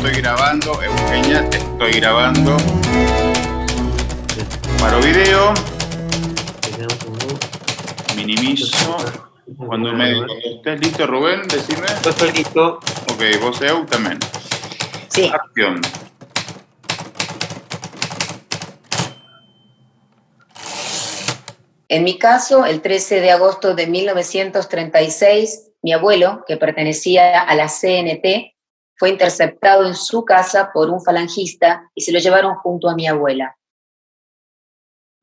estoy grabando. Eugenia, te estoy grabando. Paro video. Minimizo. Cuando estés listo, Rubén, decime. Yo estoy listo. Ok, vos, Eu, también. Sí. Acción. En mi caso, el 13 de agosto de 1936, mi abuelo, que pertenecía a la CNT, fue interceptado en su casa por un falangista y se lo llevaron junto a mi abuela.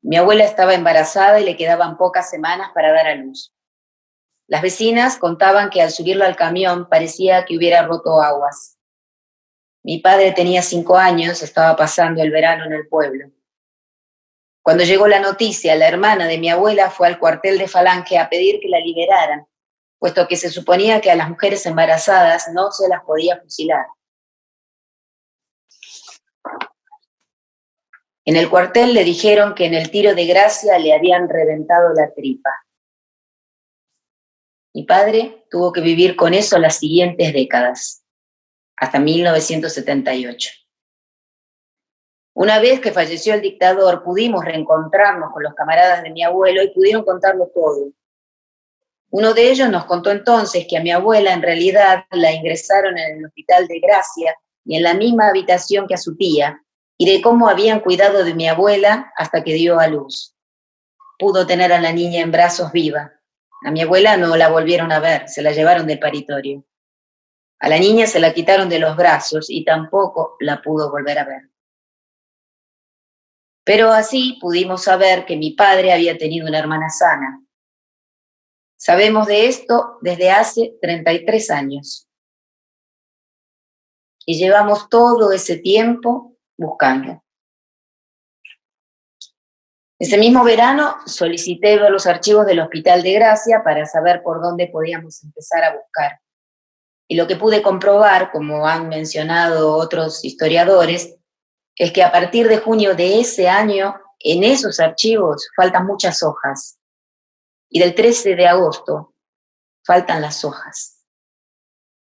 Mi abuela estaba embarazada y le quedaban pocas semanas para dar a luz. Las vecinas contaban que al subirlo al camión parecía que hubiera roto aguas. Mi padre tenía 5 años, estaba pasando el verano en el pueblo. Cuando llegó la noticia, la hermana de mi abuela fue al cuartel de Falange a pedir que la liberaran, puesto que se suponía que a las mujeres embarazadas no se las podía fusilar. En el cuartel le dijeron que en el tiro de gracia le habían reventado la tripa. Mi padre tuvo que vivir con eso las siguientes décadas, hasta 1978. Una vez que falleció el dictador, pudimos reencontrarnos con los camaradas de mi abuelo y pudieron contarlo todo. Uno de ellos nos contó entonces que a mi abuela en realidad la ingresaron en el hospital de Gracia y en la misma habitación que a su tía, y de cómo habían cuidado de mi abuela hasta que dio a luz. Pudo tener a la niña en brazos viva. A mi abuela no la volvieron a ver, se la llevaron del paritorio. A la niña se la quitaron de los brazos y tampoco la pudo volver a ver. Pero así pudimos saber que mi padre había tenido una hermana sana. Sabemos de esto desde hace 33 años. Y llevamos todo ese tiempo buscando. Ese mismo verano solicité ver los archivos del Hospital de Gracia para saber por dónde podíamos empezar a buscar. Y lo que pude comprobar, como han mencionado otros historiadores, es que a partir de junio de ese año, en esos archivos faltan muchas hojas. Y del 13 de agosto faltan las hojas.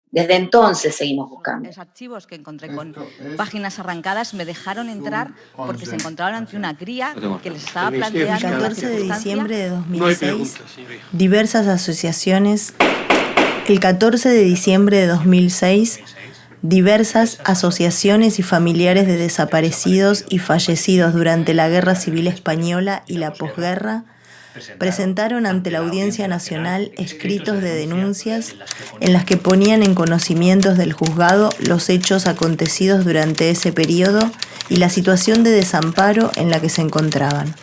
Desde entonces seguimos buscando. Los archivos que encontré con páginas arrancadas me dejaron entrar porque se encontraban ante una cría que les estaba planteando... El 14 de diciembre de 2006, diversas asociaciones... El 14 de diciembre de 2006, diversas asociaciones y familiares de desaparecidos y fallecidos durante la Guerra Civil Española y la posguerra presentaron ante la Audiencia Nacional escritos de denuncias en las que ponían en conocimientos del juzgado los hechos acontecidos durante ese periodo y la situación de desamparo en la que se encontraban.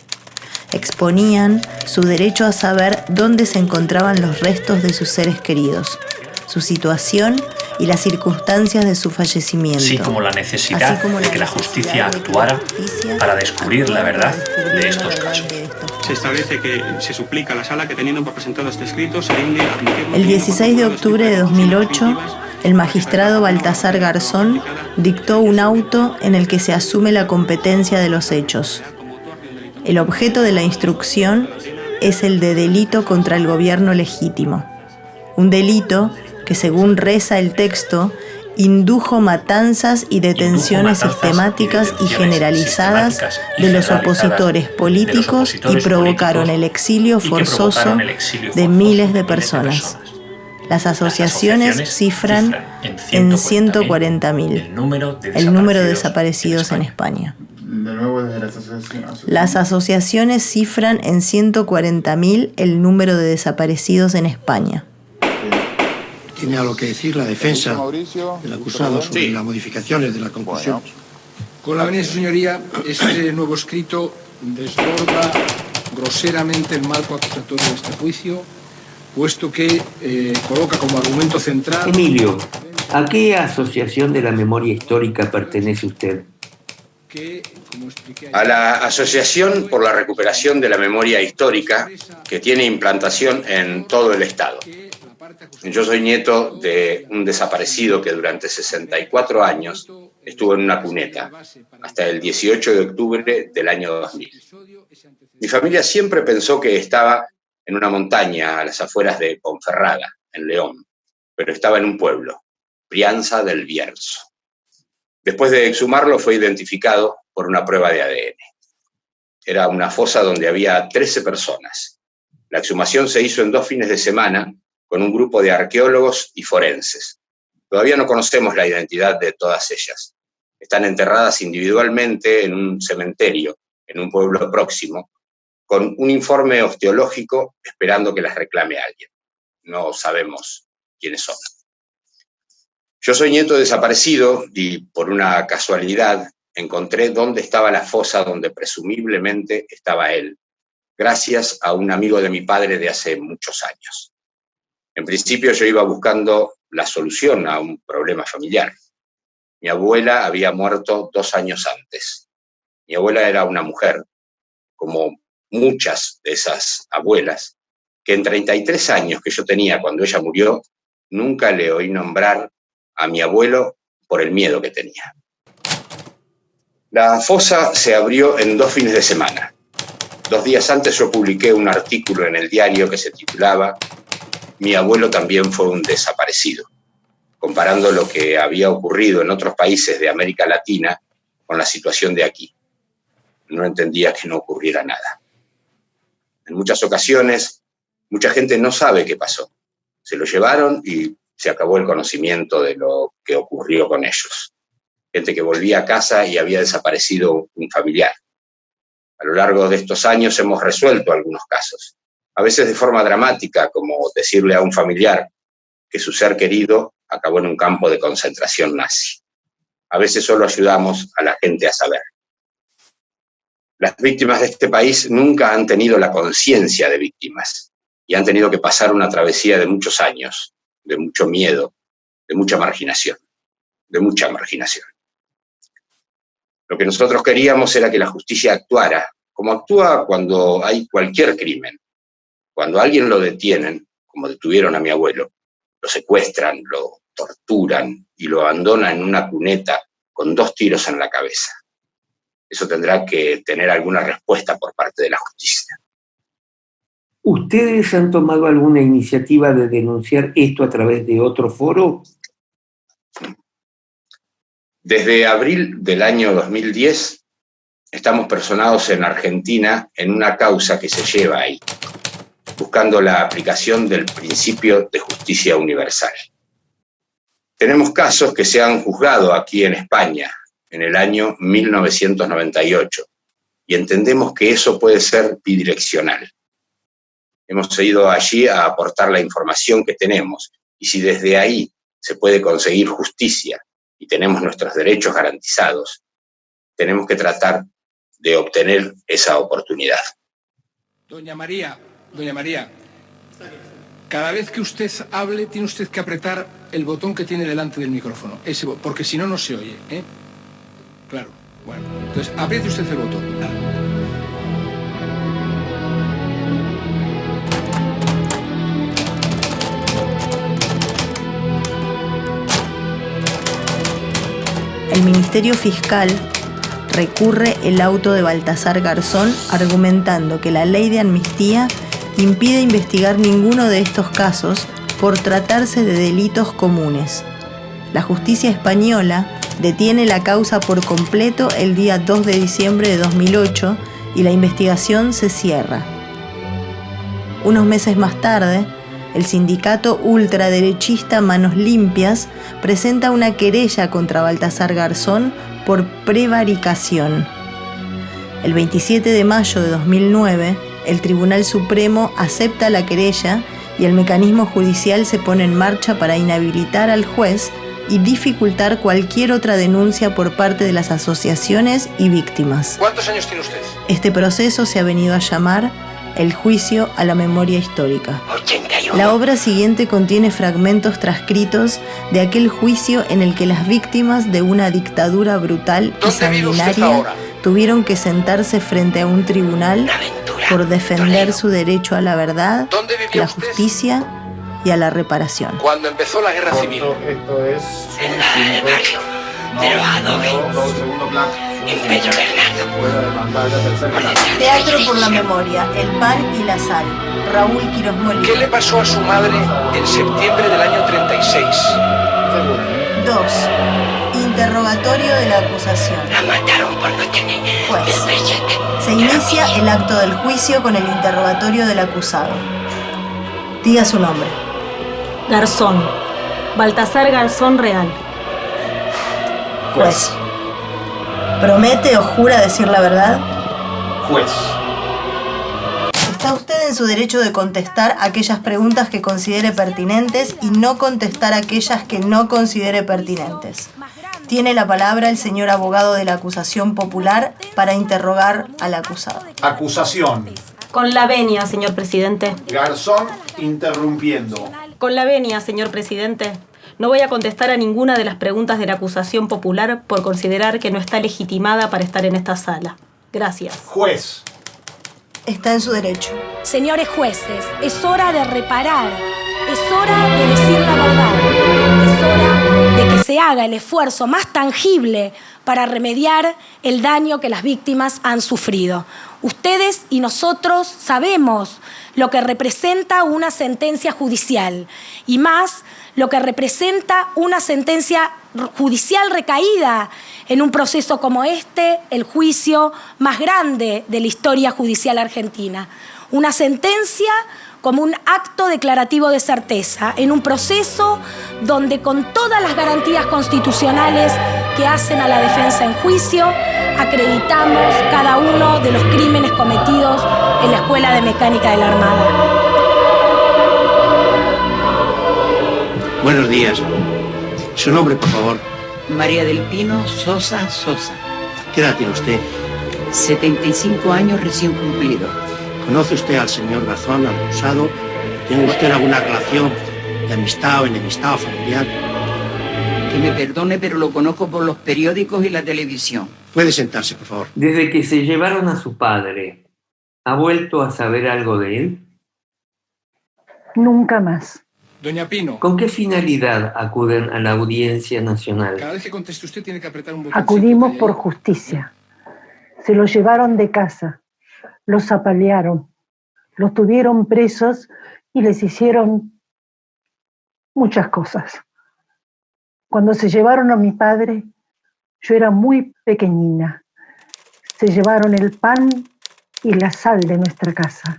Exponían su derecho a saber dónde se encontraban los restos de sus seres queridos, su situación y las circunstancias de su fallecimiento, así como la necesidad de que la justicia actuara para descubrir la verdad de estos casos. Se establece que se suplica a la sala que, teniendo por presentado este escrito, se rinde admitirlo. El 16 de octubre de 2008, el magistrado Baltasar Garzón dictó un auto en el que se asume la competencia de los hechos. El objeto de la instrucción es el de delito contra el gobierno legítimo. Un delito que, según reza el texto, indujo matanzas y detenciones sistemáticas y generalizadas de los opositores políticos y provocaron el exilio forzoso de miles de personas. Las asociaciones cifran en 140.000 el número de desaparecidos en España. Las asociaciones cifran en 140.000 el número de desaparecidos en España. ¿Tiene algo que decir la defensa del acusado sobre las modificaciones de la conclusión? Con la venia de su señoría, este nuevo escrito desborda groseramente el marco acusatorio de este juicio, puesto que coloca como argumento central... Emilio, ¿a qué asociación de la memoria histórica pertenece usted? A la Asociación por la Recuperación de la Memoria Histórica, que tiene implantación en todo el Estado. Yo soy nieto de un desaparecido que durante 64 años estuvo en una cuneta, hasta el 18 de octubre del año 2000. Mi familia siempre pensó que estaba en una montaña a las afueras de Ponferrada, en León, pero estaba en un pueblo, Brianza del Bierzo. Después de exhumarlo fue identificado por una prueba de ADN. Era una fosa donde había 13 personas. La exhumación se hizo en 2 fines de semana con un grupo de arqueólogos y forenses. Todavía no conocemos la identidad de todas ellas. Están enterradas individualmente en un cementerio, en un pueblo próximo, con un informe osteológico esperando que las reclame alguien. No sabemos quiénes son. Yo soy nieto desaparecido y, por una casualidad, encontré dónde estaba la fosa donde presumiblemente estaba él, gracias a un amigo de mi padre de hace muchos años. En principio yo iba buscando la solución a un problema familiar. Mi abuela había muerto 2 años antes. Mi abuela era una mujer, como muchas de esas abuelas, que en 33 años que yo tenía cuando ella murió, nunca le oí nombrar a mi abuelo por el miedo que tenía. La fosa se abrió en 2 fines de semana. 2 días antes yo publiqué un artículo en el diario que se titulaba «Mi abuelo también fue un desaparecido», comparando lo que había ocurrido en otros países de América Latina con la situación de aquí. No entendía que no ocurriera nada. En muchas ocasiones, mucha gente no sabe qué pasó. Se lo llevaron y se acabó el conocimiento de lo que ocurrió con ellos. Gente que volvía a casa y había desaparecido un familiar. A lo largo de estos años hemos resuelto algunos casos, a veces de forma dramática, como decirle a un familiar que su ser querido acabó en un campo de concentración nazi. A veces solo ayudamos a la gente a saber. Las víctimas de este país nunca han tenido la conciencia de víctimas y han tenido que pasar una travesía de muchos años, de mucho miedo, de mucha marginación, Lo que nosotros queríamos era que la justicia actuara, como actúa cuando hay cualquier crimen. Cuando a alguien lo detienen, como detuvieron a mi abuelo, lo secuestran, lo torturan y lo abandonan en una cuneta con 2 tiros en la cabeza. Eso tendrá que tener alguna respuesta por parte de la justicia. ¿Ustedes han tomado alguna iniciativa de denunciar esto a través de otro foro? Desde abril del año 2010 estamos personados en Argentina en una causa que se lleva ahí, buscando la aplicación del principio de justicia universal. Tenemos casos que se han juzgado aquí en España en el año 1998 y entendemos que eso puede ser bidireccional. Hemos ido allí a aportar la información que tenemos y si desde ahí se puede conseguir justicia y tenemos nuestros derechos garantizados, tenemos que tratar de obtener esa oportunidad. Doña María, cada vez que usted hable tiene usted que apretar el botón que tiene delante del micrófono, porque si no, no se oye, ¿eh? Claro, bueno, entonces apriete usted el botón. El Ministerio Fiscal recurre el auto de Baltasar Garzón argumentando que la ley de amnistía impide investigar ninguno de estos casos por tratarse de delitos comunes. La justicia española detiene la causa por completo el día 2 de diciembre de 2008 y la investigación se cierra. Unos meses más tarde, el sindicato ultraderechista Manos Limpias presenta una querella contra Baltasar Garzón por prevaricación. El 27 de mayo de 2009, el Tribunal Supremo acepta la querella y el mecanismo judicial se pone en marcha para inhabilitar al juez y dificultar cualquier otra denuncia por parte de las asociaciones y víctimas. ¿Cuántos años tiene usted? Este proceso se ha venido a llamar el juicio a la memoria histórica. 81. La obra siguiente contiene fragmentos transcritos de aquel juicio en el que las víctimas de una dictadura brutal y sanguinaria tuvieron que sentarse frente a un tribunal por defender su derecho a la verdad, la justicia y a la reparación. Cuando empezó la guerra civil. Esto es En la del barrio de los adobes. En Pedro Bernardo. Teatro por la Memoria, El Pan y la Sal, Raúl Quirós Molina. ¿Qué le pasó a su madre en septiembre del año 36? 2. Interrogatorio de la acusación. La mataron por no tener Juez. Se inicia el acto del juicio con el interrogatorio del acusado. Diga su nombre. Garzón. Baltasar Garzón Real. Juez. ¿Promete o jura decir la verdad? Juez. Está usted en su derecho de contestar aquellas preguntas que considere pertinentes y no contestar aquellas que no considere pertinentes. Tiene la palabra el señor abogado de la acusación popular para interrogar al acusado. Acusación. Con la venia, señor presidente. Garzón interrumpiendo. Con la venia, señor presidente. No voy a contestar a ninguna de las preguntas de la acusación popular por considerar que no está legitimada para estar en esta sala. Gracias. Juez. Está en su derecho. Señores jueces, es hora de reparar, es hora de decir la verdad, es hora de que se haga el esfuerzo más tangible para remediar el daño que las víctimas han sufrido. Ustedes y nosotros sabemos lo que representa una sentencia judicial y más lo que representa una sentencia judicial recaída en un proceso como este, el juicio más grande de la historia judicial argentina. Una sentencia como un acto declarativo de certeza, en un proceso donde con todas las garantías constitucionales que hacen a la defensa en juicio, acreditamos cada uno de los crímenes cometidos en la Escuela de Mecánica de la Armada. Buenos días. Su nombre, por favor. María del Pino Sosa Sosa. ¿Qué edad tiene usted? 75 años recién cumplidos. ¿Conoce usted al señor Garzón, al acusado? ¿Tiene usted alguna relación de amistad o enemistad o familiar? Que me perdone, pero lo conozco por los periódicos y la televisión. Puede sentarse, por favor. Desde que se llevaron a su padre, ¿ha vuelto a saber algo de él? Nunca más. Doña Pino. ¿Con qué finalidad acuden a la Audiencia Nacional? Cada vez que conteste usted tiene que apretar un botón. Acudimos por justicia. Se los llevaron de casa, los apalearon, los tuvieron presos y les hicieron muchas cosas. Cuando se llevaron a mi padre, yo era muy pequeñina. Se llevaron el pan y la sal de nuestra casa,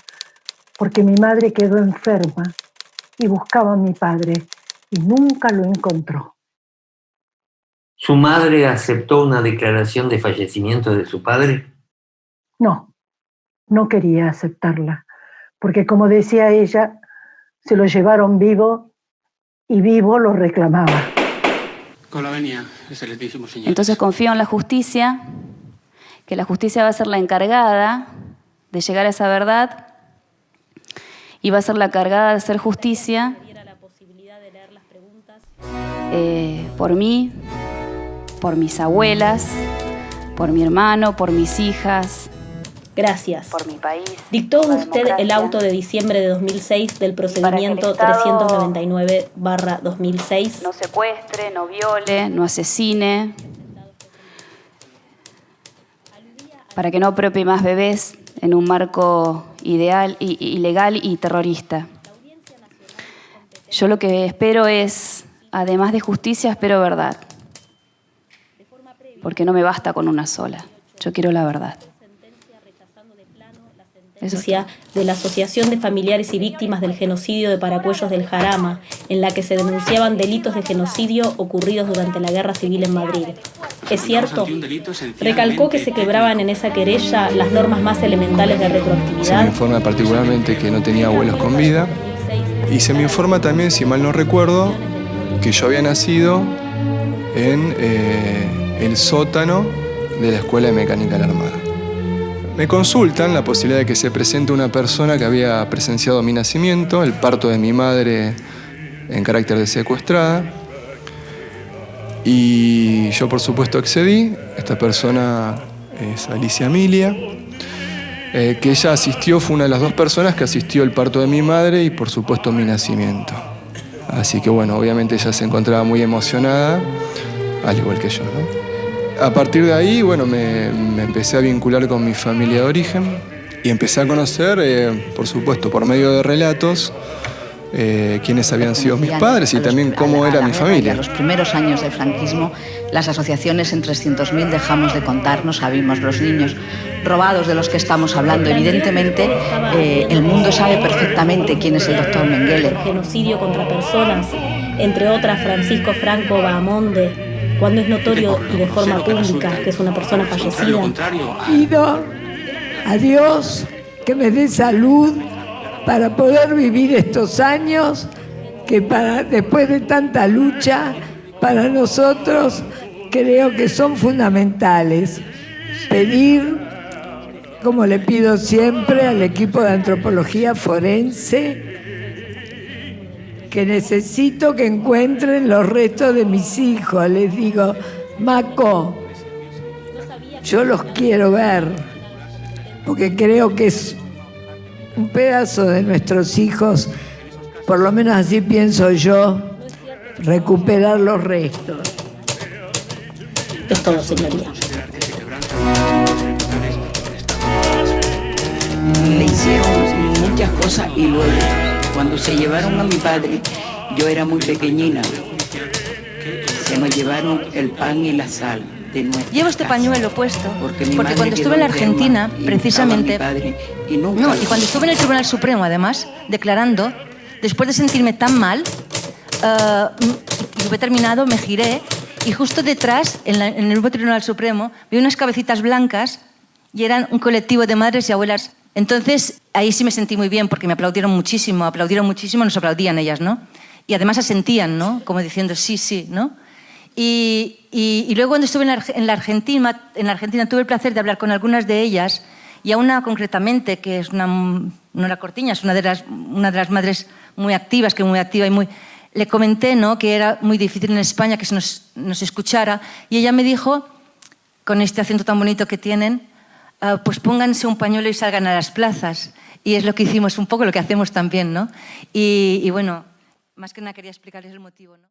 porque mi madre quedó enferma y buscaba a mi padre y nunca lo encontró. ¿Su madre aceptó una declaración de fallecimiento de su padre? No, no quería aceptarla, porque como decía ella, se lo llevaron vivo y vivo lo reclamaba. Con la venia, excelentísimo señor. Entonces confío en la justicia, que la justicia va a ser la encargada de llegar a esa verdad y va a ser la encargada de hacer justicia por mí, por mis abuelas, por mi hermano, por mis hijas. Gracias. Por mi país. Dictó usted el auto de diciembre de 2006 del procedimiento 399/2006. No secuestre, no viole, no asesine. Para que no apropie más bebés en un marco ideal, ilegal y terrorista. Yo lo que espero es, además de justicia, espero verdad. Porque no me basta con una sola. Yo quiero la verdad. De la Asociación de Familiares y Víctimas del Genocidio de Paracuellos del Jarama, en la que se denunciaban delitos de genocidio ocurridos durante la Guerra Civil en Madrid. ¿Es cierto? Recalcó que se quebraban en esa querella las normas más elementales de retroactividad. Se me informa particularmente que no tenía abuelos con vida y se me informa también, si mal no recuerdo, que yo había nacido en el sótano de la Escuela de Mecánica de la Armada. Me consultan la posibilidad de que se presente una persona que había presenciado mi nacimiento, el parto de mi madre en carácter de secuestrada. Y yo, por supuesto, accedí. Esta persona es Alicia Emilia, que ella asistió, fue una de las dos personas que asistió al parto de mi madre y, por supuesto, mi nacimiento. Así que, bueno, obviamente ella se encontraba muy emocionada, al igual que yo, ¿no? A partir de ahí, bueno, me empecé a vincular con mi familia de origen y empecé a conocer, por supuesto, por medio de relatos, quiénes habían sido mis padres y también cómo era mi familia. En los primeros años del franquismo, las asociaciones en 300.000 dejamos de contar, no sabíamos, los niños robados de los que estamos hablando. Evidentemente, el mundo sabe perfectamente quién es el doctor Mengele. El genocidio contra personas, entre otras Francisco Franco Bahamonde, cuando es notorio y de forma pública que es una persona fallecida. Pido a Dios que me dé salud para poder vivir estos años que después de tanta lucha, para nosotros creo que son fundamentales. Pedir, como le pido siempre al equipo de antropología forense, que necesito que encuentren los restos de mis hijos. Les digo, Maco, yo los quiero ver, porque creo que es un pedazo de nuestros hijos, por lo menos así pienso yo, recuperar los restos. Es todo, señoría. Le hicieron muchas cosas y luego, cuando se llevaron a mi padre, yo era muy pequeñina. Se nos llevaron el pan y la sal. Llevo este pañuelo puesto porque cuando estuve en la Argentina, precisamente, y cuando estuve en el Tribunal Supremo, además, declarando, después de sentirme tan mal, y terminado, me giré y justo detrás, en el mismo Tribunal Supremo, vi unas cabecitas blancas y eran un colectivo de madres y abuelas. Entonces, ahí sí me sentí muy bien porque me aplaudieron muchísimo, nos aplaudían ellas, ¿no? Y además asentían, ¿no? Como diciendo sí, sí, ¿no? Y luego cuando estuve en la Argentina tuve el placer de hablar con algunas de ellas y a una concretamente, que es Nora Cortiña, es una de las madres muy activas, le comenté, ¿no?, que era muy difícil en España que se nos escuchara y ella me dijo, con este acento tan bonito que tienen, pues pónganse un pañuelo y salgan a las plazas. Y es lo que hicimos, un poco lo que hacemos también, ¿no? Y bueno, más que nada quería explicarles el motivo, ¿no?